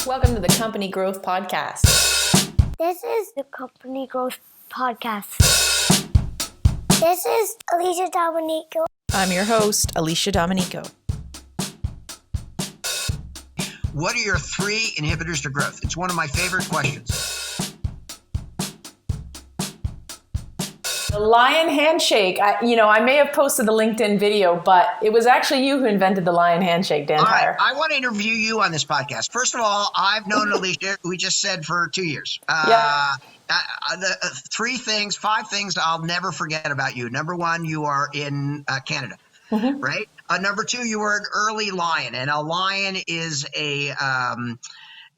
Welcome to the Company Growth Podcast. This is the Company Growth Podcast. This is Alicia Dominico. I'm your host, Alicia Dominico. What are your 3 inhibitors to growth? It's one of my favorite questions. The lion handshake. I may have posted the LinkedIn video, but it was actually you who invented the lion handshake, Dan Tyre. I want to interview you on this podcast. First of all, I've known Alicia, we just said, for 2 years. The 5 things I'll never forget about you. Number 1, you are in Canada, right? Number 2, you were an early lion, and a lion is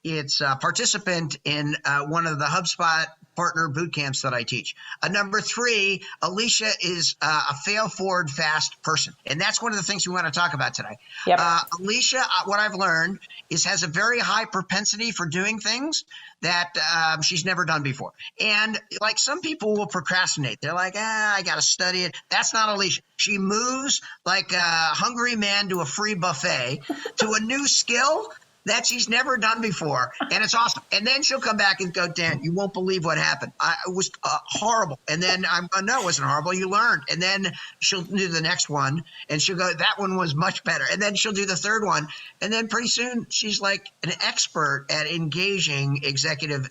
it's a participant in one of the HubSpot partner boot camps that I teach. Number 3, Alicia is a fail forward fast person. And that's one of the things we want to talk about today. Yep. Alicia, what I've learned is has a very high propensity for doing things that she's never done before. And like some people will procrastinate. They're like, I got to study it. That's not Alicia. She moves like a hungry man to a free buffet to a new skill that she's never done before, and it's awesome. And then she'll come back and go, Dan, you won't believe what happened. It was horrible. And then no, it wasn't horrible. You learned. And then she'll do the next one, and she'll go, that one was much better. And then she'll do the third one, and then pretty soon she's like an expert at engaging executive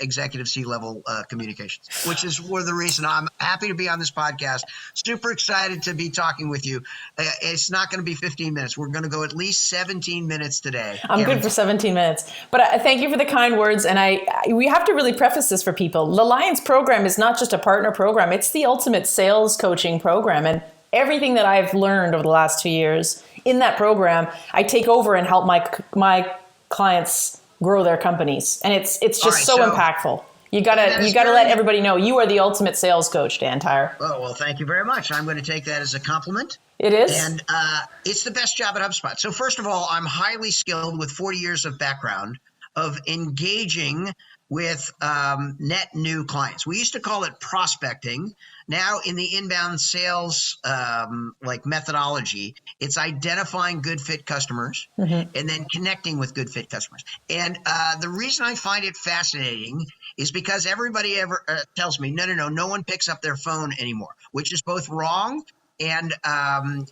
C-level communications, which is one of the reason I'm happy to be on this podcast. Super excited to be talking with you. It's not going to be 15 minutes. We're going to go at least 17 minutes today. I'm good for 17 minutes. But thank you for the kind words. And we have to really preface this for people. The Lions program is not just a partner program. It's the ultimate sales coaching program. And everything that I've learned over the last 2 years in that program, I take over and help my clients grow their companies. And it's just so impactful. You gotta let everybody know you are the ultimate sales coach, Dan Tyre. Oh, well, thank you very much. I'm going to take that as a compliment. It is. And it's the best job at HubSpot. So first of all, I'm highly skilled with 40 years of background of engaging with net new clients. We used to call it prospecting. Now in the inbound sales methodology, it's identifying good fit customers and then connecting with good fit customers. And the reason I find it fascinating is because everybody tells me, no one picks up their phone anymore, which is both wrong and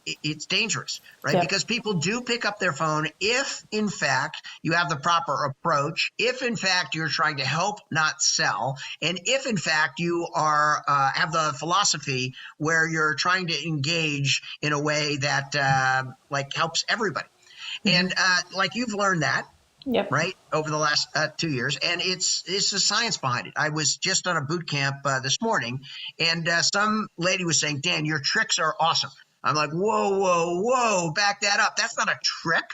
it's dangerous, right? Yeah. Because people do pick up their phone if, in fact, you have the proper approach, if, in fact, you're trying to help, not sell, and if, in fact, you are have the philosophy where you're trying to engage in a way that helps everybody. And you've learned that. Yep. Right, over the last 2 years, and it's the science behind it. I was just on a boot camp this morning, and some lady was saying, Dan, your tricks are awesome. I'm like, whoa, back that up. That's not a trick.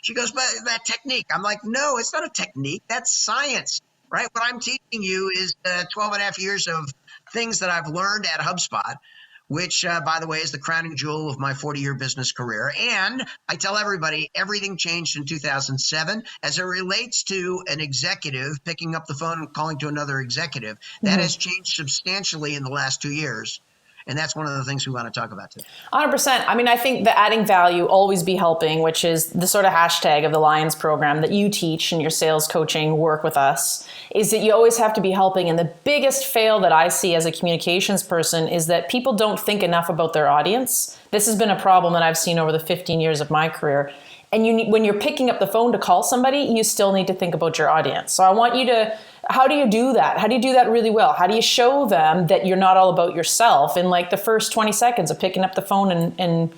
She goes, but that technique. I'm like, no, it's not a technique. That's science, right? What I'm teaching you is 12 and a half years of things that I've learned at HubSpot, which, by the way, is the crowning jewel of my 40-year business career. And I tell everybody, everything changed in 2007 as it relates to an executive picking up the phone and calling to another executive. That has changed substantially in the last 2 years. And that's one of the things we want to talk about today. 100%. I mean, I think the adding value, always be helping, which is the sort of hashtag of the Lions program that you teach in your sales coaching work with us, is that you always have to be helping. And the biggest fail that I see as a communications person is that people don't think enough about their audience. This has been a problem that I've seen over the 15 years of my career. And when you're picking up the phone to call somebody, you still need to think about your audience. So I want you to, how do you do that? How do you do that really well? How do you show them that you're not all about yourself in like the first 20 seconds of picking up the phone and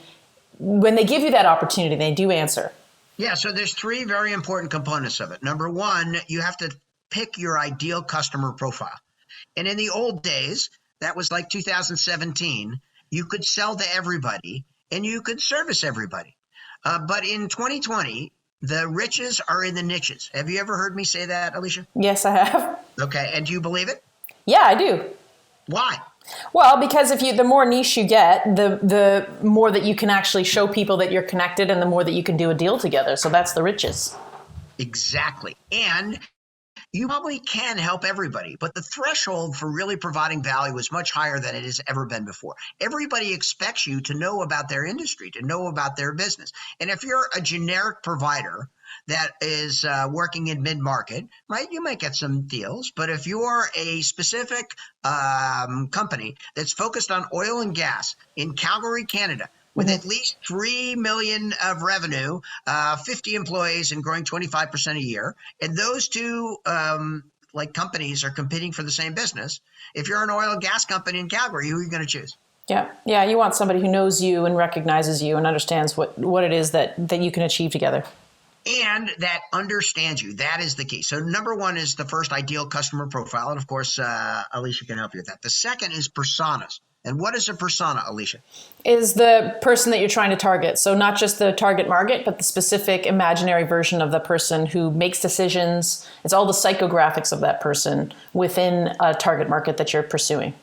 when they give you that opportunity, they do answer? Yeah, so there's 3 very important components of it. Number 1, you have to pick your ideal customer profile. And in the old days, that was like 2017, you could sell to everybody and you could service everybody. But in 2020, the riches are in the niches. Have you ever heard me say that, Alicia? Yes, I have. Okay. And do you believe it? Yeah, I do. Why? Well, because the more niche you get, the more that you can actually show people that you're connected and the more that you can do a deal together. So that's the riches. Exactly. And you probably can help everybody, but the threshold for really providing value is much higher than it has ever been before. Everybody expects you to know about their industry, to know about their business. And if you're a generic provider that is working in mid-market, right, you might get some deals. But if you're a specific company that's focused on oil and gas in Calgary, Canada, with at least 3 million of revenue, 50 employees, and growing 25% a year, and those two companies are competing for the same business. If you're an oil and gas company in Calgary, who are you going to choose? Yeah. You want somebody who knows you and recognizes you and understands what it is that you can achieve together. And that understands you. That is the key. So number one is the first ideal customer profile. And of course, Alicia can help you with that. The second is personas. And what is a persona, Alicia? Is the person that you're trying to target. So not just the target market, but the specific imaginary version of the person who makes decisions. It's all the psychographics of that person within a target market that you're pursuing.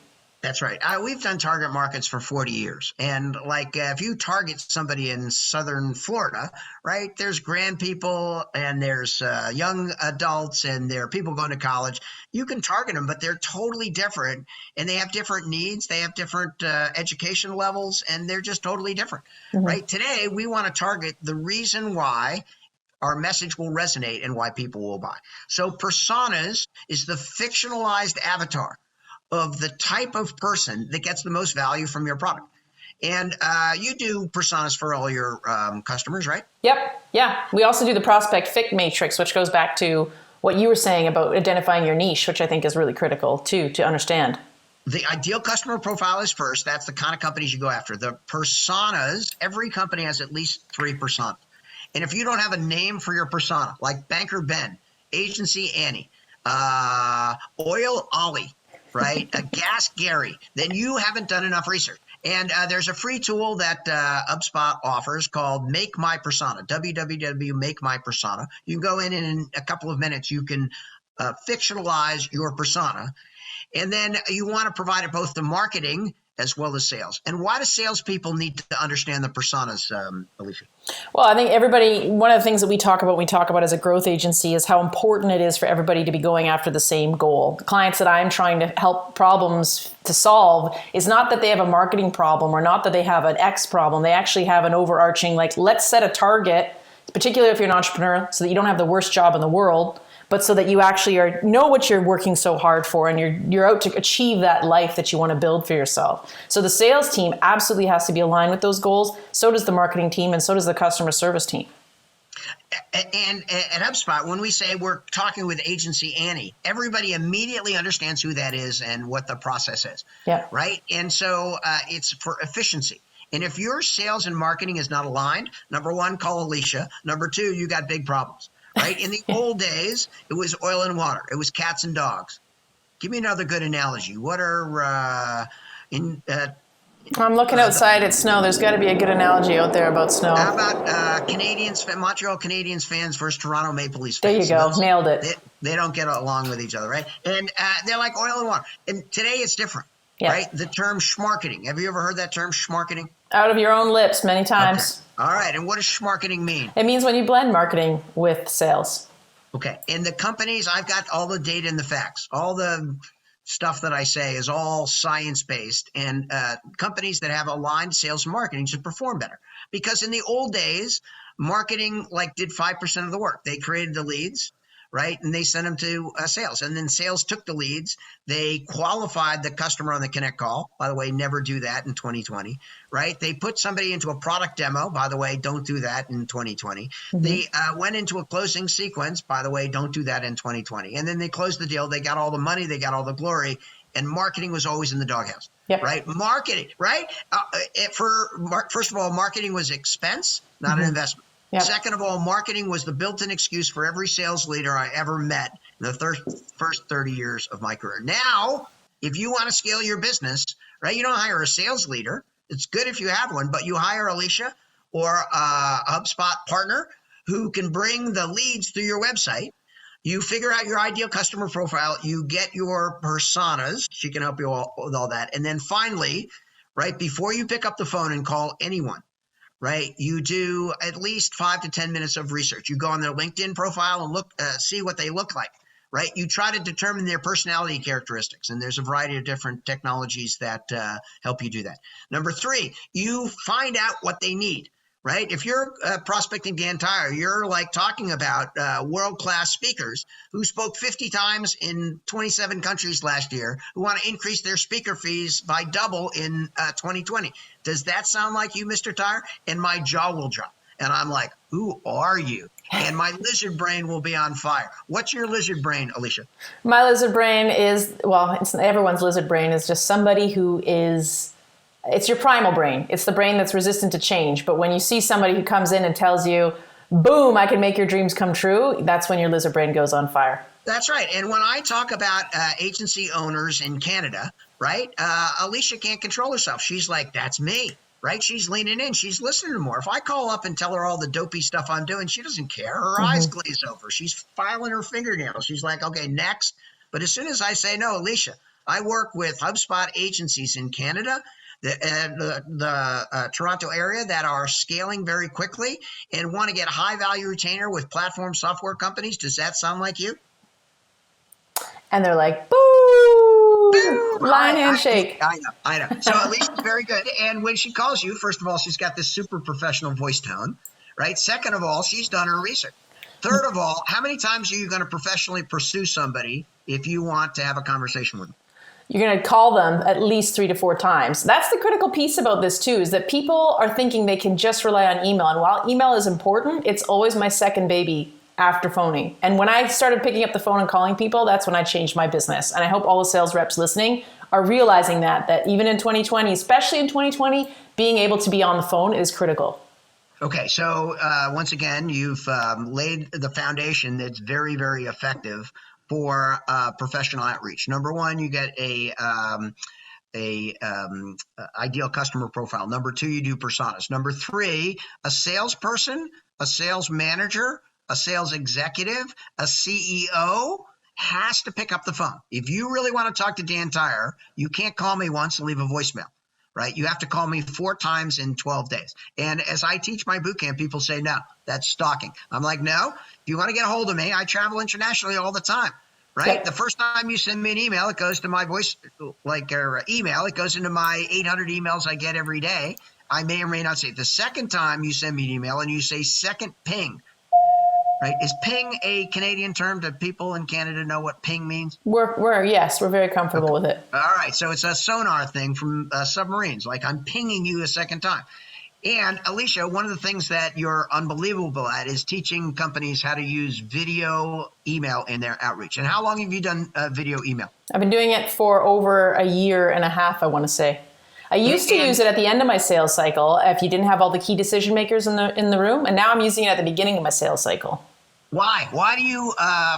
That's right. We've done target markets for 40 years. And if you target somebody in southern Florida, right, there's grand people and there's young adults and there are people going to college. You can target them, but they're totally different and they have different needs. They have different education levels and they're just totally different, right? Today, we want to target the reason why our message will resonate and why people will buy. So personas is the fictionalized avatar of the type of person that gets the most value from your product. And you do personas for all your customers, right? Yep. Yeah. We also do the prospect fit matrix, which goes back to what you were saying about identifying your niche, which I think is really critical too, to understand. The ideal customer profile is first. That's the kind of companies you go after. The personas, every company has at least 3 personas. And if you don't have a name for your persona, like Banker Ben, Agency Annie, Oil Ollie, right? A Gas Gary, then you haven't done enough research. And there's a free tool that HubSpot offers called Make My Persona, www.makemypersona. You can go in and in a couple of minutes, you can fictionalize your persona. And then you want to provide it both to marketing as well as sales. And why do salespeople need to understand the personas, Alicia? Well, I think one of the things that we talk about as a growth agency is how important it is for everybody to be going after the same goal. The clients that I'm trying to help problems to solve is not that they have a marketing problem or not that they have an X problem. They actually have an overarching, let's set a target, particularly if you're an entrepreneur, so that you don't have the worst job in the world, but so that you actually know what you're working so hard for and you're out to achieve that life that you want to build for yourself. So the sales team absolutely has to be aligned with those goals. So does the marketing team and so does the customer service team. And at HubSpot, when we say we're talking with Agency Annie, everybody immediately understands who that is and what the process is, right? And so it's for efficiency. And if your sales and marketing is not aligned, number one, call Alicia. Number two, you got big problems. Right? In the old days, it was oil and water. It was cats and dogs. Give me another good analogy. What are I'm looking outside at snow. There's got to be a good analogy out there about snow. How about Montreal Canadiens fans versus Toronto Maple Leafs fans? There you go. Nailed it. They don't get along with each other, right? And they're like oil and water. And today it's different, right? The term Smarketing. Have you ever heard that term, Smarketing? Out of your own lips many times. Okay. All right. And what does Smarketing mean? It means when you blend marketing with sales. Okay. And the companies, I've got all the data and the facts. All the stuff that I say is all science-based. And companies that have aligned sales and marketing should perform better. Because in the old days, marketing did 5% of the work. They created the leads, right? And they sent them to sales. And then sales took the leads. They qualified the customer on the Connect call. By the way, never do that in 2020, right? They put somebody into a product demo. By the way, don't do that in 2020. They went into a closing sequence. By the way, don't do that in 2020. And then they closed the deal. They got all the money. They got all the glory. And marketing was always in the doghouse, right? Marketing, right? First of all, marketing was expense, not an investment. Yep. Second of all, marketing was the built-in excuse for every sales leader I ever met in the first 30 years of my career. Now, if you want to scale your business, right, you don't hire a sales leader. It's good if you have one, but you hire Alicia or a HubSpot partner who can bring the leads through your website. You figure out your ideal customer profile. You get your personas. She can help you with all that. And then finally, right, before you pick up the phone and call anyone, right, you do at least 5 to 10 minutes of research. You go on their LinkedIn profile and see what they look like, right? You try to determine their personality characteristics, and there's a variety of different technologies that help you do that. Number 3, you find out what they need. Right? If you're prospecting Dan Tyre, you're like talking about world-class speakers who spoke 50 times in 27 countries last year, who want to increase their speaker fees by double in 2020. Does that sound like you, Mr. Tyre? And my jaw will drop. And I'm like, who are you? And my lizard brain will be on fire. What's your lizard brain, Alicia? My lizard brain is, well, it's everyone's lizard brain is just somebody who is... It's your primal brain. It's the brain that's resistant to change. But when you see somebody who comes in and tells you, boom, I can make your dreams come true, that's when your lizard brain goes on fire. That's right. And when I talk about agency owners in Canada, right, Alicia can't control herself. She's like, that's me, right? She's leaning in. She's listening to more. If I call up and tell her all the dopey stuff I'm doing, she doesn't care. Her eyes glaze over. She's filing her fingernails. She's like, okay, next. But as soon as I say, no, Alicia, I work with HubSpot agencies in Canada, the Toronto area that are scaling very quickly and want to get a high value retainer with platform software companies. Does that sound like you? And they're like, boo, Boo! line handshake. I know. So Alicia's very good. And when she calls you, first of all, she's got this super professional voice tone, right? Second of all, she's done her research. Third of all, how many times are you going to professionally pursue somebody if you want to have a conversation with them? You're going to call them at least 3 to 4 times. That's the critical piece about this too, is that people are thinking they can just rely on email. And while email is important, it's always my second baby after phoning. And when I started picking up the phone and calling people, that's when I changed my business. And I hope all the sales reps listening are realizing that even in 2020, especially in 2020, being able to be on the phone is critical. Okay, so once again, you've laid the foundation that's very, very effective for professional outreach. Number 1, you get a ideal customer profile. Number 2, you do personas. Number 3, a salesperson, a sales manager, a sales executive, a CEO has to pick up the phone. If you really want to talk to Dan Tyre, you can't call me once and leave a voicemail. Right? You have to call me 4 times in 12 days. And as I teach my boot camp, people say, no, that's stalking. I'm like, no, if you want to get a hold of me, I travel internationally all the time. Right? Yep. The first time you send me an email, it goes to my voice, or email. It goes into my 800 emails I get every day. I may or may not say it. The second time you send me an email and you say second ping, right? Is ping a Canadian term? Do people in Canada know what ping means? Yes, we're very comfortable with it. All right. So it's a sonar thing from submarines. Like I'm pinging you a second time. And Alicia, one of the things that you're unbelievable at is teaching companies how to use video email in their outreach. And how long have you done video email? I've been doing it for over a year and a half, I want to say. I used to use it at the end of my sales cycle if you didn't have all the key decision makers in the room, and now I'm using it at the beginning of my sales cycle. Why? Why do you,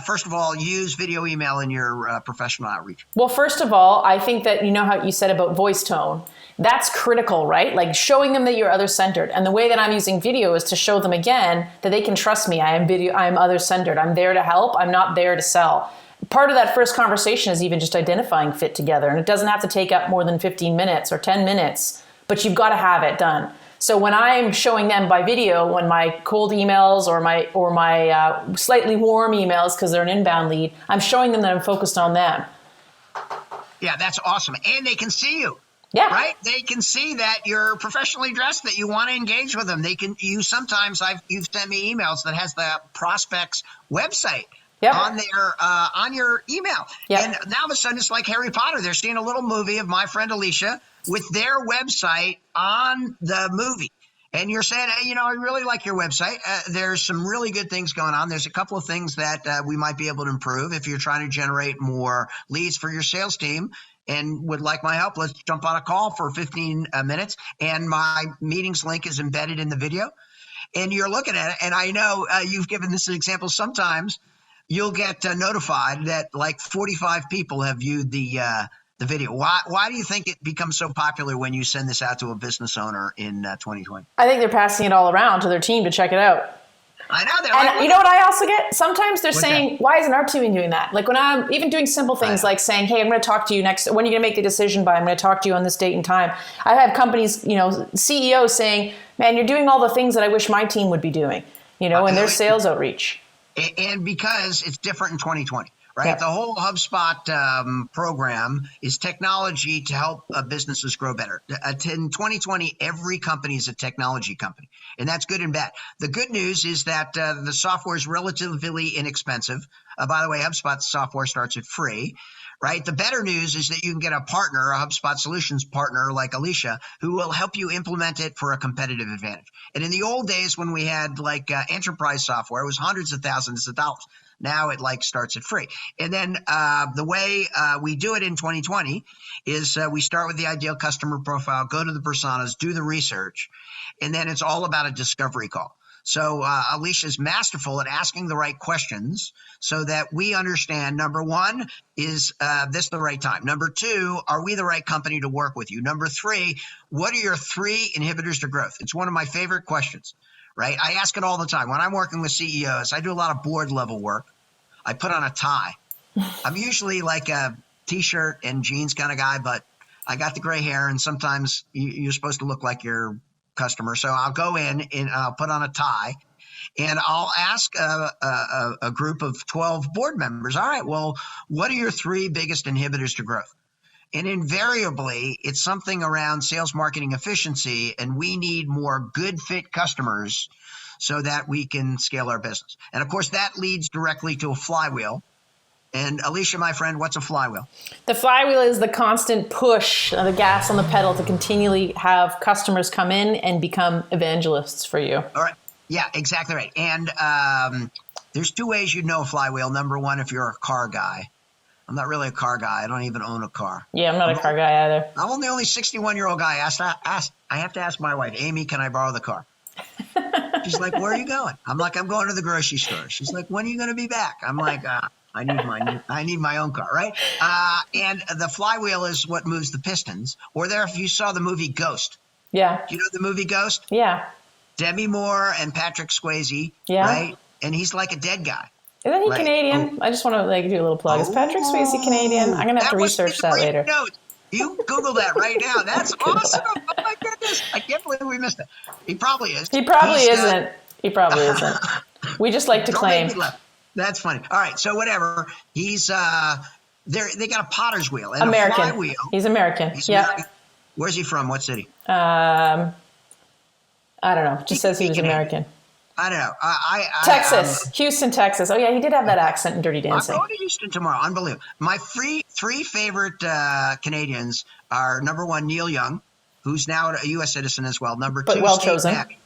first of all, use video email in your professional outreach? Well, first of all, I think that you know how you said about voice tone. That's critical, right? Like showing them that you're other-centered. And the way that I'm using video is to show them again that they can trust me. I am other-centered. I'm there to help. I'm not there to sell. Part of that first conversation is even just identifying fit together. And it doesn't have to take up more than 15 minutes or 10 minutes, but you've got to have it done. So when I'm showing them by video, when my cold emails or my slightly warm emails, because they're an inbound lead, I'm showing them that I'm focused on them. Yeah, that's awesome. And they can see you. Yeah. Right? They can see that you're professionally dressed, that you want to engage with them. You've sent me emails that has the prospect's website. Yep. On your email. Yep. And now all of a sudden it's like Harry Potter. They're seeing a little movie of my friend Alicia with their website on the movie. And you're saying, hey, I really like your website. There's some really good things going on. There's a couple of things that we might be able to improve if you're trying to generate more leads for your sales team and would like my help. Let's jump on a call for 15 minutes. And my meetings link is embedded in the video. And you're looking at it. And I know you've given this an example sometimes. You'll get notified that like 45 people have viewed the video. Why do you think it becomes so popular when you send this out to a business owner in 2020? I think they're passing it all around to their team to check it out. I know. And you know what I also get? Sometimes they're saying, why isn't our team doing that? Like when I'm even doing simple things like saying, hey, I'm going to talk to you next. When are you going to make the decision by? I'm going to talk to you on this date and time. I have companies, CEOs saying, man, you're doing all the things that I wish my team would be doing, in their sales outreach. And because it's different in 2020, right? Yep. The whole HubSpot program is technology to help businesses grow better. In 2020, every company is a technology company, and that's good and bad. The good news is that the software is relatively inexpensive. By the way, HubSpot software starts at free. Right. The better news is that you can get a partner, a HubSpot solutions partner like Alicia, who will help you implement it for a competitive advantage. And in the old days when we had enterprise software, it was hundreds of thousands of dollars. Now it starts at free. And then the way we do it in 2020 is we start with the ideal customer profile, go to the personas, do the research, and then it's all about a discovery call. So Alicia's masterful at asking the right questions so that we understand, number one, is this the right time? Number two, are we the right company to work with you? Number three, what are your 3 inhibitors to growth? It's one of my favorite questions, right? I ask it all the time. When I'm working with CEOs, I do a lot of board level work. I put on a tie. I'm usually like a T-shirt and jeans kind of guy, but I got the gray hair, and sometimes you're supposed to look like your customer. So I'll go in and I'll put on a tie, and I'll ask a group of 12 board members, all right, well, what are your 3 biggest inhibitors to growth? And invariably, it's something around sales marketing efficiency, and we need more good fit customers so that we can scale our business. And of course, that leads directly to a flywheel. And Alicia, my friend, what's a flywheel? The flywheel is the constant push of the gas on the pedal to continually have customers come in and become evangelists for you. All right. Yeah, exactly right. And there's 2 ways you'd know a flywheel. Number one, if you're a car guy. I'm not really a car guy. I don't even own a car. Yeah, I'm not a car guy either. I'm the only 61-year-old guy. I have to ask my wife, Amy, can I borrow the car? She's like, where are you going? I'm like, I'm going to the grocery store. She's like, when are you going to be back? I'm like, I need my own car, right? And the flywheel is what moves the pistons. Or if you saw the movie Ghost. Yeah. Do you know the movie Ghost? Yeah. Demi Moore and Patrick Swayze, yeah. right? And he's like a dead guy. Isn't he right? Canadian? I just want to do a little plug. Is Patrick Swayze Canadian? I'm going to have to research that later. Note. You Google that right now. That's awesome. Oh my goodness. I can't believe we missed it. He probably is. He probably isn't. He probably isn't. We just like to claim. That's funny. All right. So whatever. He's they got a potter's wheel and American. a flywheel. He's American. Yeah. American. Where's he from? What city? I don't know. Just says he was American. I don't know. Texas. Houston, Texas. Oh yeah, he did have that accent in Dirty Dancing. I'm going to Houston tomorrow. Unbelievable. My 3 favorite Canadians are, number one, Neil Young, who's now a U.S. citizen as well. Number 2, well Steve chosen. Nash.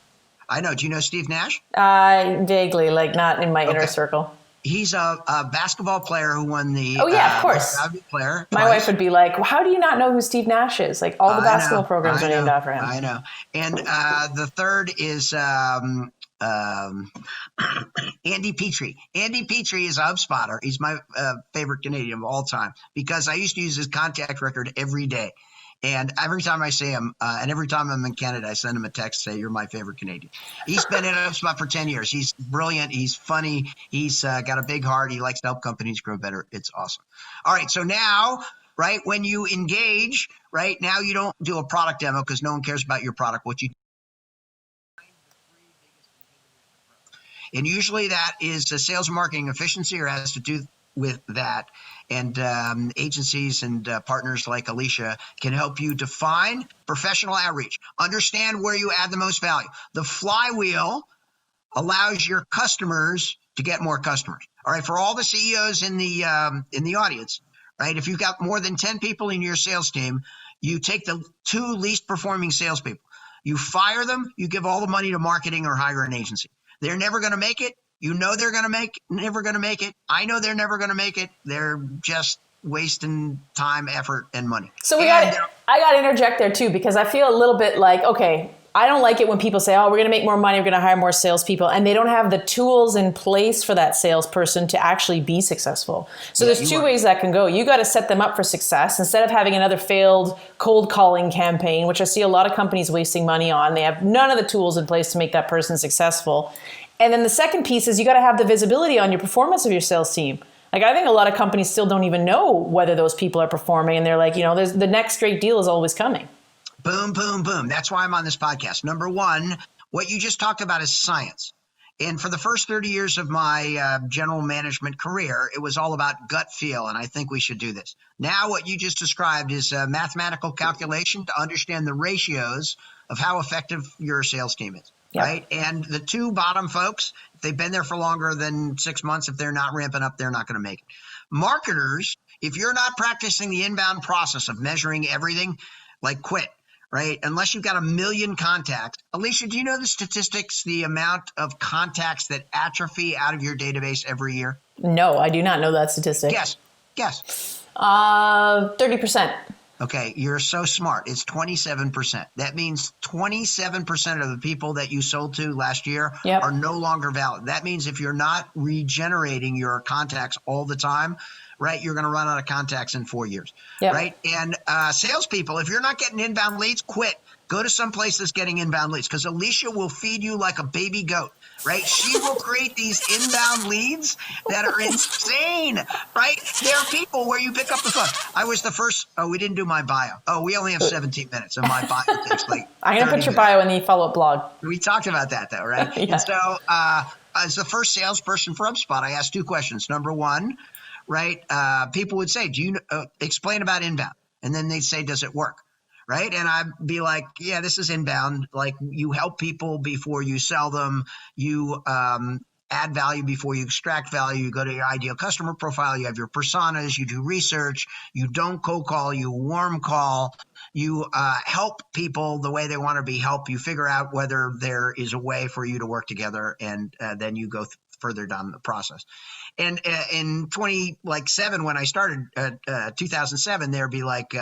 I know. Do you know Steve Nash? Vaguely, not in my inner circle. He's a basketball player who won the of course. Player my wife would be like, well, how do you not know who Steve Nash is? All the basketball programs are named after him. I know. And the third is Andy Petrie. Andy Petrie is a HubSpotter. He's my favorite Canadian of all time because I used to use his contact record every day. And every time I see him, and every time I'm in Canada, I send him a text, say, you're my favorite Canadian. He's been in HubSpot for 10 years. He's brilliant. He's funny. He's got a big heart. He likes to help companies grow better. It's awesome. All right. So now, right, when you engage, right, now you don't do a product demo because no one cares about your product. What you And usually that is a sales marketing efficiency or has to do with that. And agencies and partners like Alicia can help you define professional outreach, understand where you add the most value. The flywheel allows your customers to get more customers. All right, for all the CEOs in the audience, right? If you've got more than 10 people in your sales team, you take the 2 least performing salespeople, you fire them, you give all the money to marketing or hire an agency. They're never going to make it. You know they're never going to make it. I know they're never going to make it. They're just wasting time, effort, and money. So I got to interject there too, because I feel a little bit like, okay, I don't like it when people say, oh, we're going to make more money, we're going to hire more salespeople, and they don't have the tools in place for that salesperson to actually be successful. So there's 2 ways that can go. You got to set them up for success. Instead of having another failed cold calling campaign, which I see a lot of companies wasting money on, they have none of the tools in place to make that person successful. And then the second piece is you got to have the visibility on your performance of your sales team. I think a lot of companies still don't even know whether those people are performing, and they're like, there's the next great deal is always coming. Boom, boom, boom. That's why I'm on this podcast. Number one, what you just talked about is science. And for the first 30 years of my general management career, it was all about gut feel. And I think we should do this. Now, what you just described is a mathematical calculation to understand the ratios of how effective your sales team is. Yep. Right. And the two bottom folks, if they've been there for longer than 6 months, if they're not ramping up, they're not going to make it. Marketers, if you're not practicing the inbound process of measuring everything, like quit. Right? Unless you've got 1 million contacts. Alicia, do you know the statistics, the amount of contacts that atrophy out of your database every year? No, I do not know that statistic. Guess. 30%. Okay, you're so smart. It's 27%. That means 27% of the people that you sold to last year Yep. are no longer valid. That means if you're not regenerating your contacts all the time, right, you're going to run out of contacts in 4 years, Yep. right? And salespeople, if you're not getting inbound leads, quit. Go to some place that's getting inbound leads because Alicia will feed you like a baby goat, right? She will create these inbound leads that are insane, right? There are people where you pick up the phone. I was the first. Oh, we didn't do my bio. Oh, we only have 17 minutes, and my bio takes like I'm going to 30 put your minutes. bio in the follow-up blog. We talked about that, though, right? Yeah. And so as the first salesperson for HubSpot, I asked two questions. Number one, right, people would say, do you explain about inbound? And then they'd say, does it work? Right. And I'd be like, yeah, this is inbound. Like you help people before you sell them. You add value before you extract value. You go to your ideal customer profile. You have your personas. You do research. You don't cold call. You warm call. You help people the way they want to be helped. You figure out whether there is a way for you to work together. And then you go further down the process. And in 2007, when I started 2007, there'd be like,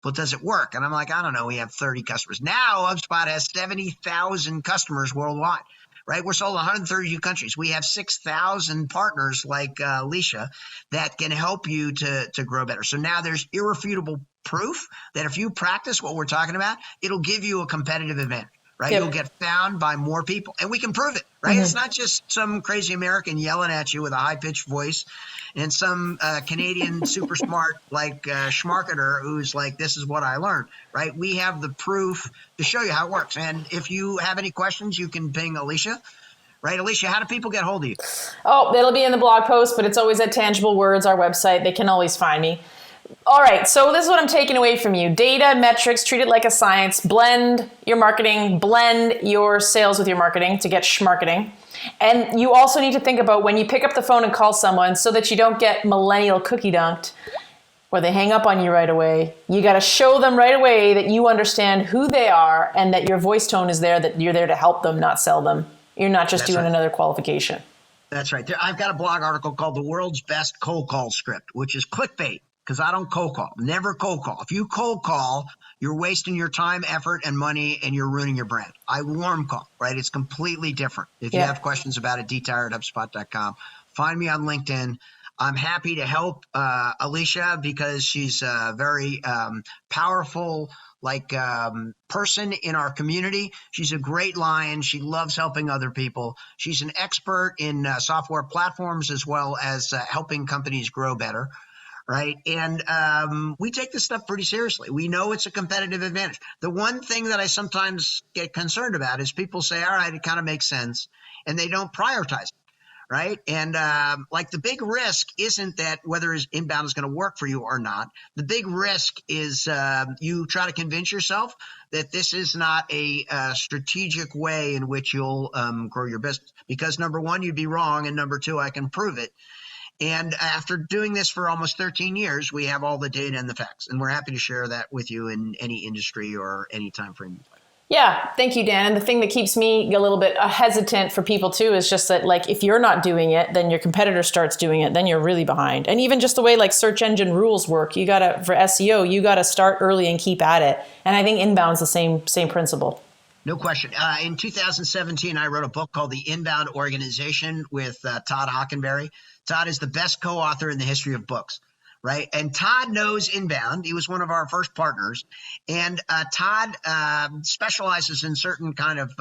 well, does it work? And I'm like, I don't know. We have 30 customers. Now HubSpot has 70,000 customers worldwide, right? We're sold in 132 countries. We have 6,000 partners like Alicia that can help you to grow better. So now there's irrefutable proof that if you practice what we're talking about, it'll give you a competitive advantage. Right? Yep. You'll get found by more people, and we can prove it, right? Mm-hmm. It's not just some crazy American yelling at you with a high-pitched voice and some Canadian super smart like Smarketer who's like, this is what I learned, right? We have the proof to show you how it works. And if you have any questions, you can ping Alicia. Right, Alicia, how do people get hold of you? Oh, it'll be in the blog post, but it's always at Tangible Words, our website. They can always find me. All right, so this is what I'm taking away from you. Data, metrics, treat it like a science. Blend your marketing, blend your sales with your marketing to get Smarketing. And you also need to think about when you pick up the phone and call someone so that you don't get millennial cookie dunked or they hang up on you right away. You got to show them right away that you understand who they are and that your voice tone is there, that you're there to help them, not sell them. You're not just doing another qualification. That's right. I've got a blog article called The World's Best Cold Call Script, which is clickbait. Because I don't cold call, never cold call. If you cold call, you're wasting your time, effort, and money, and you're ruining your brand. I warm call, right? It's completely different. If you have questions about it, dtyre@hubspot.com. Find me on LinkedIn. I'm happy to help Alicia because she's a very powerful person in our community. She's a great lion. She loves helping other people. She's an expert in software platforms as well as helping companies grow better. Right. And we take this stuff pretty seriously. We know it's a competitive advantage. The one thing that I sometimes get concerned about is people say, all right, it kind of makes sense. And they don't prioritize it. Right. And the big risk isn't that whether inbound is going to work for you or not. The big risk is you try to convince yourself that this is not a strategic way in which you'll grow your business. Because number one, you'd be wrong. And number two, I can prove it. And after doing this for almost 13 years, we have all the data and the facts, and we're happy to share that with you in any industry or any time frame. Yeah, thank you, Dan. And the thing that keeps me a little bit hesitant for people too is just that, like, if you're not doing it, then your competitor starts doing it, then you're really behind. And even just the way like search engine rules work, you gotta, for SEO, you gotta start early and keep at it. And I think inbound's the same principle. No question. In 2017, I wrote a book called The Inbound Organization with Todd Hockenberry. Todd is the best co-author in the history of books, right? And Todd knows inbound. He was one of our first partners. And Todd specializes in certain kind of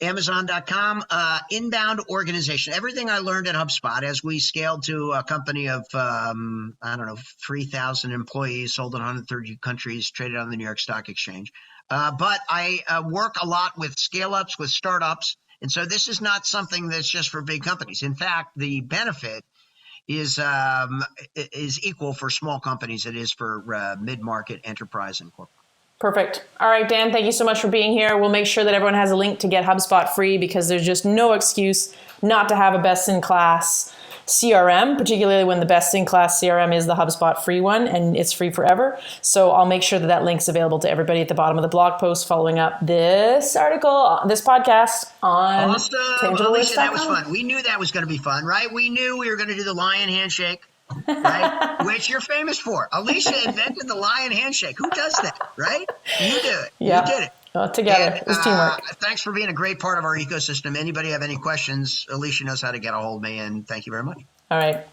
Amazon.com inbound organization. Everything I learned at HubSpot as we scaled to a company of, 3,000 employees, sold in 130 countries, traded on the New York Stock Exchange. But I work a lot with scale-ups, with startups, And so this is not something that's just for big companies. In fact, the benefit is equal for small companies. It is for mid-market, enterprise, and corporate. Perfect. All right, Dan, thank you so much for being here. We'll make sure that everyone has a link to get HubSpot free, because there's just no excuse not to have a best-in-class CRM, particularly when the best-in-class CRM is the HubSpot free one, and it's free forever. So I'll make sure that that link's available to everybody at the bottom of the blog post following up this article, this podcast on Alicia, that was fun. We knew that was going to be fun, right? We knew we were going to do the lion handshake. Right? Which you're famous for. Alicia invented the lion handshake. Who does that, right? You do it. Yeah. You did it. Together. And, It's teamwork. Thanks for being a great part of our ecosystem. Anybody have any questions, Alicia knows how to get a hold of me, and thank you very much. All right.